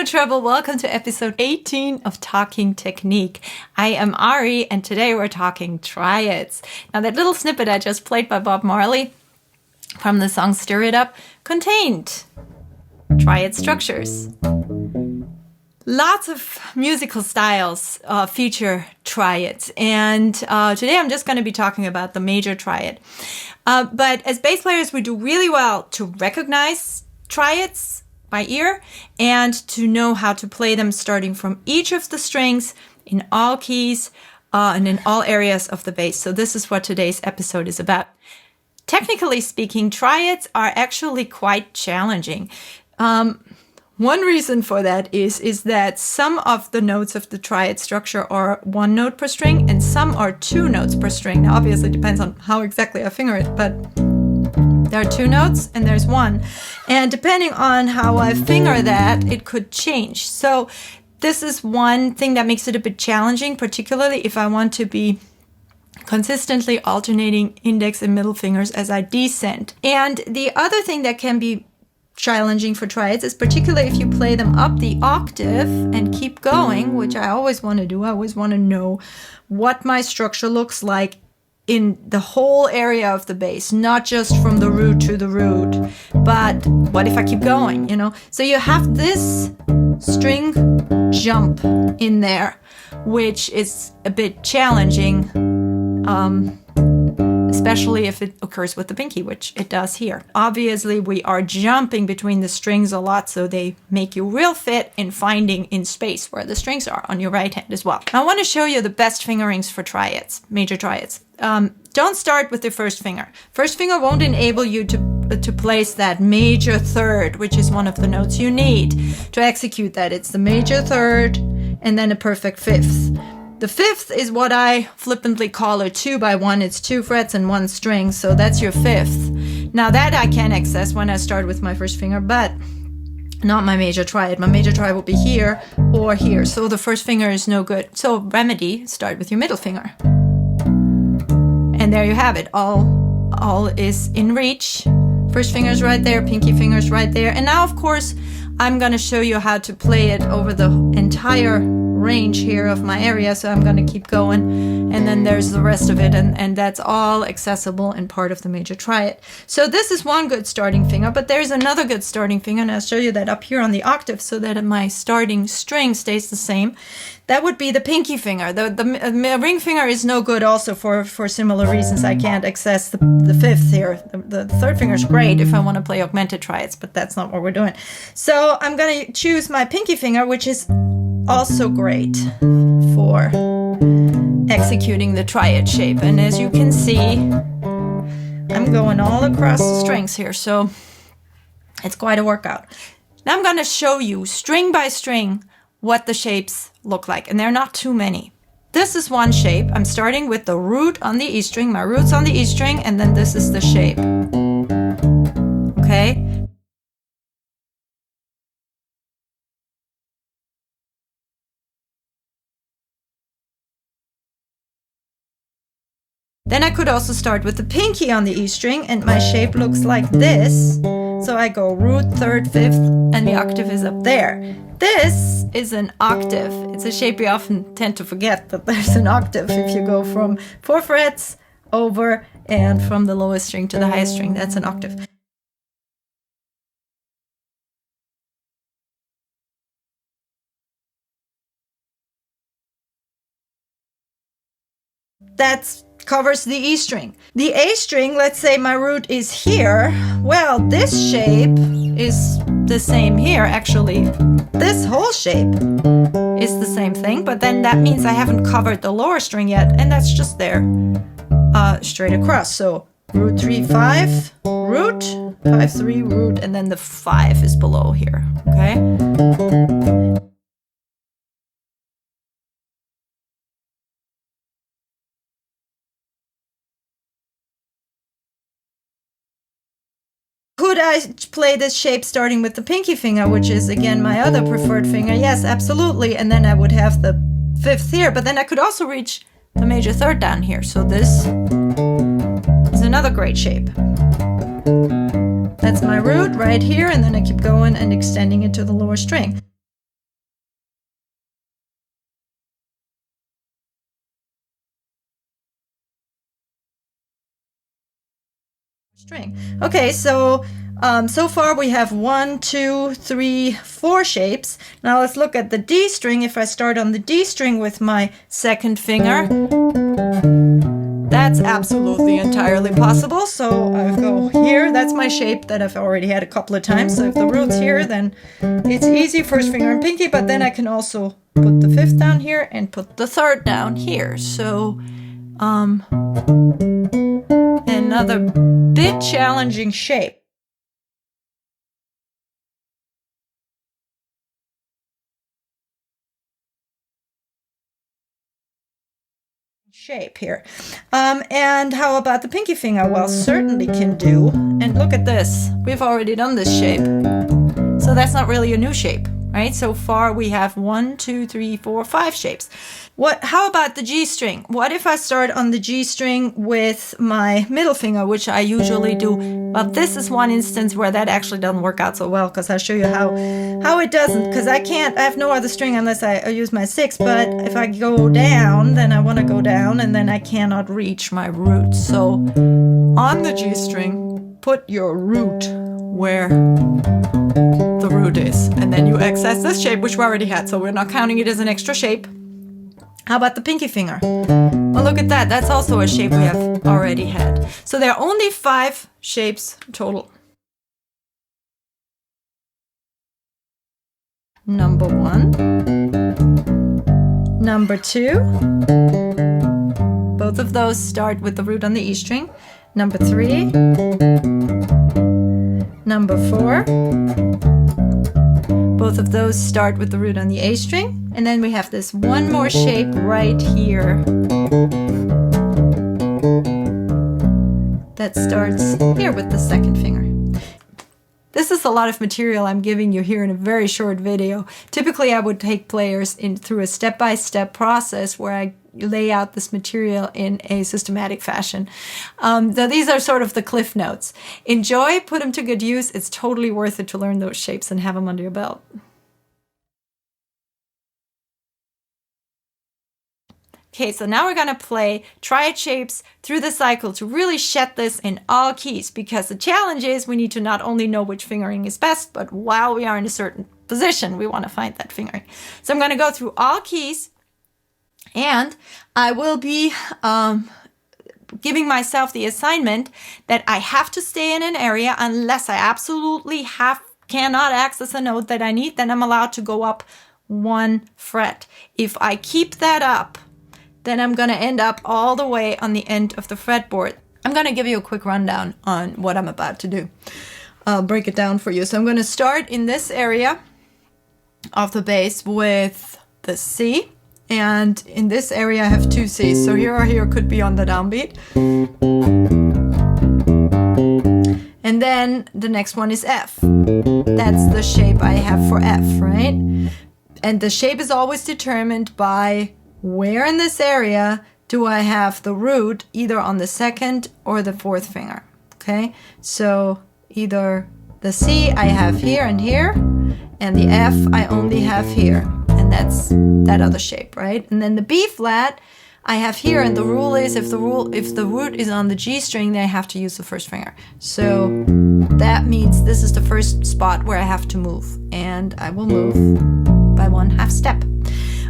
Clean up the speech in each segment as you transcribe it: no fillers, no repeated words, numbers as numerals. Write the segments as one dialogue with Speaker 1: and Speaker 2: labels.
Speaker 1: Treble, welcome to episode 18 of Talking Technique. I am Ari, and today we're talking triads. Now, that little snippet I just played by Bob Marley from the song Stir It Up contained triad structures. Lots of musical styles feature triads, and today I'm just going to be talking about the major triad. But as bass players, we do really well to recognize triads by ear and to know how to play them starting from each of the strings in all keys and in all areas of the bass. So this is what today's episode is about. Technically speaking, triads are actually quite challenging. One reason for that is that some of the notes of the triad structure are one note per string and some are two notes per string. Now, obviously, it depends on how exactly I finger it, but there are two notes and there's one. And depending on how I finger that, it could change. So this is one thing that makes it a bit challenging, particularly if I want to be consistently alternating index and middle fingers as I descend. And the other thing that can be challenging for triads is particularly if you play them up the octave and keep going, which I always want to do. I always want to know what my structure looks like in the whole area of the bass, not just from the root to the root, but what if I keep going, you know? So you have this string jump in there, which is a bit challenging, especially if it occurs with the pinky, which it does here. Obviously, we are jumping between the strings a lot, so they make you real fit in finding in space where the strings are on your right hand as well. I want to show you the best fingerings for triads, major triads. Don't start with the first finger. First finger won't enable you to place that major third, which is one of the notes you need to execute that. It's the major third and then a perfect fifth. The fifth is what I flippantly call a 2x1. It's 2 frets and 1 string, so that's your fifth. Now that I can access when I start with my first finger, but not my major triad. My major triad will be here or here, so the first finger is no good. So remedy, start with your middle finger. And there you have it. All is in reach. First finger's right there, pinky finger's right there. And now, of course, I'm going to show you how to play it over the entire range here of my area. So I'm going to keep going. And then there's the rest of it. And that's all accessible and part of the major triad. So this is one good starting finger, but there's another good starting finger. And I'll show you that up here on the octave so that my starting string stays the same. That would be the pinky finger. The ring finger is no good also for similar reasons. I can't access the fifth here. The third finger is great if I want to play augmented triads, but that's not what we're doing. So I'm going to choose my pinky finger, which is also great for executing the triad shape. And as you can see, I'm going all across the strings here, so it's quite a workout. Now I'm going to show you string by string what the shapes look like, and there are not too many. This is one shape. I'm starting with the root on the E string, my root's on the E string, and then this is the shape. Okay? Then I could also start with the pinky on the E string, and my shape looks like this. So I go root, third, fifth, and the octave is up there. This is an octave. It's a shape we often tend to forget that there's an octave. If you go from 4 frets over and from the lowest string to the highest string, that's an octave. That covers the E string. The A string, let's say my root is here. Well, this shape is the same here, actually. This whole shape is the same thing, but then that means I haven't covered the lower string yet, and that's just there, straight across. So root 3, 5, root, 5, 3, root, and then the 5 is below here, okay? Could I play this shape starting with the pinky finger, which is again my other preferred finger? Yes, absolutely. And then I would have the fifth here, but then I could also reach the major third down here. So this is another great shape. That's my root right here, and then I keep going and extending it to the lower string. string. Okay, so so far we have 1, 2, 3, 4 shapes. Now let's look at the D string. If I start on the D string with my second finger, that's absolutely entirely possible. So I go here, that's my shape that I've already had a couple of times. So if the root's here, then it's easy, first finger and pinky, but then I can also put the 5th down here and put the 3rd down here. So another bit challenging shape. Here. And how about the pinky finger? Well, certainly can do. And look at this. We've already done this shape. So that's not really a new shape, right? So far we have 1, 2, 3, 4, 5 shapes. How about the G string? What if I start on the G string with my middle finger, which I usually do? But this is one instance where that actually doesn't work out so well, because I'll show you how it doesn't, because I have no other string unless I use my 6, but if I go down, then I want to go down, and then I cannot reach my root. So on the G string, put your root where the root is, and then you access this shape, which we already had, so we're not counting it as an extra shape. How about the pinky finger? Well, look at that. That's also a shape we have already had. So there are only 5 shapes total. Number 1. Number 2. Both of those start with the root on the E string. Number 3. Number 4. Both of those start with the root on the A string. And then we have this one more shape right here that starts here with the second finger. This is a lot of material I'm giving you here in a very short video. Typically I would take players through a step-by-step process where I lay out this material in a systematic fashion. So these are sort of the cliff notes. Enjoy, put them to good use. It's totally worth it to learn those shapes and have them under your belt. Okay, so now we're going to play triad shapes through the cycle to really shed this in all keys, because the challenge is we need to not only know which fingering is best, but while we are in a certain position, we want to find that fingering. So I'm going to go through all keys, and I will be giving myself the assignment that I have to stay in an area unless I absolutely cannot access a note that I need. Then I'm allowed to go up 1 fret. If I keep that up, then I'm going to end up all the way on the end of the fretboard. I'm going to give you a quick rundown on what I'm about to do. I'll break it down for you. So I'm going to start in this area of the bass with the C. And in this area I have 2 C's. So here could be on the downbeat. And then the next one is F. That's the shape I have for F, right? And the shape is always determined by where in this area do I have the root, either on the 2nd or the 4th finger, okay? So either the C I have here and here, and the F I only have here, and that's that other shape, right? And then the B flat I have here, and the rule is if the root is on the G string, then I have to use the 1st finger. So that means this is the first spot where I have to move, and I will move by 1/2 step.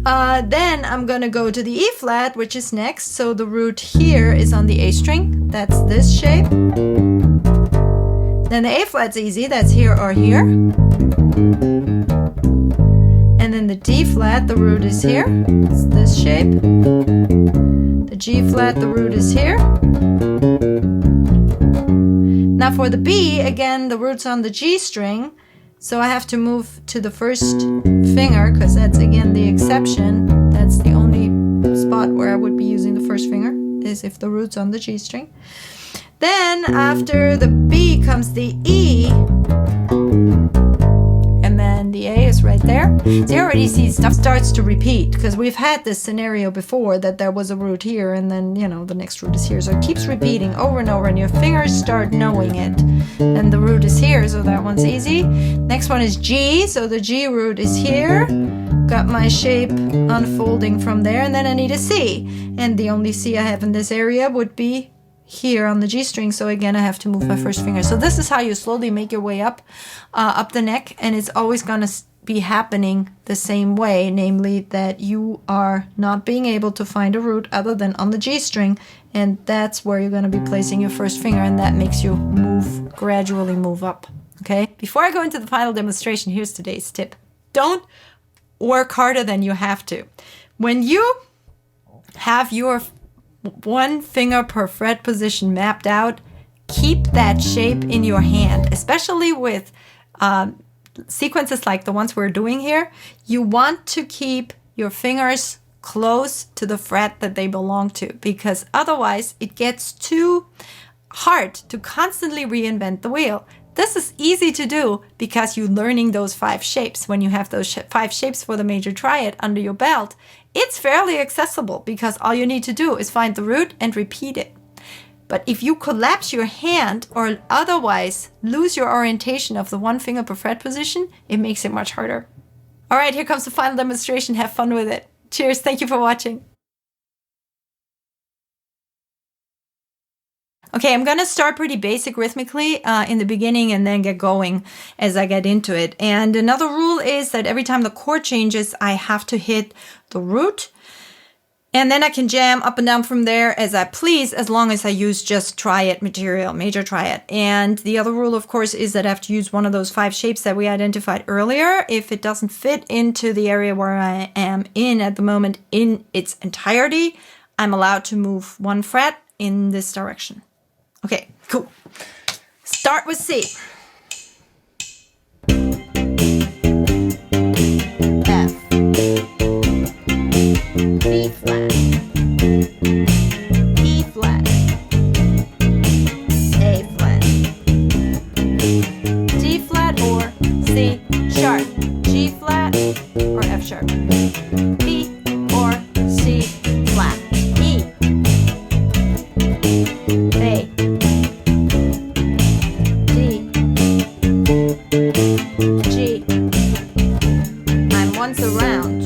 Speaker 1: Then I'm gonna go to the E flat, which is next. So the root here is on the A string. That's this shape. Then the A flat's easy. That's here or here. And then the D flat, the root is here. It's this shape. The G flat, the root is here. Now for the B, again, the root's on the G string. So I have to move to the 1st finger, because that's again the exception. That's the only spot where I would be using the 1st finger, is if the root's on the G string. Then after the B comes the E, and then the A is right there. So you already see stuff starts to repeat, because we've had this scenario before that there was a root here, and then, you know, the next root is here. So it keeps repeating over and over, and your fingers start knowing it. Then the root is here, so that one's easy. Next one is G, so the G root is here. Got my shape unfolding from there, and then I need a C. And the only C I have in this area would be here on the G string. So again, I have to move my first finger. So this is how you slowly make your way up, up the neck. And it's always going to be happening the same way, namely that you are not being able to find a root other than on the G string. And that's where you're going to be placing your first finger. And that makes you gradually move up. Okay. Before I go into the final demonstration, here's today's tip. Don't work harder than you have to. When you have your one finger per fret position mapped out, keep that shape in your hand, especially with sequences like the ones we're doing here. You want to keep your fingers close to the fret that they belong to, because otherwise it gets too hard to constantly reinvent the wheel. This is easy to do because you're learning those 5 shapes. When you have those 5 shapes for the major triad under your belt, it's fairly accessible because all you need to do is find the root and repeat it. But if you collapse your hand or otherwise lose your orientation of the one finger per fret position, it makes it much harder. All right, here comes the final demonstration. Have fun with it. Cheers. Thank you for watching. Okay, I'm going to start pretty basic rhythmically in the beginning and then get going as I get into it. And another rule is that every time the chord changes, I have to hit the root. And then I can jam up and down from there as I please, as long as I use just triad material, major triad. And the other rule, of course, is that I have to use one of those 5 shapes that we identified earlier. If it doesn't fit into the area where I am in at the moment in its entirety, I'm allowed to move 1 fret in this direction. Okay, cool. Start with C. F. B flat. E flat. A flat. D flat or C sharp. G flat or F sharp. B or C flat. E. A. G. I'm once around.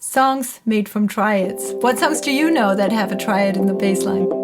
Speaker 1: Songs made from triads. What songs do you know that have a triad in the bass line?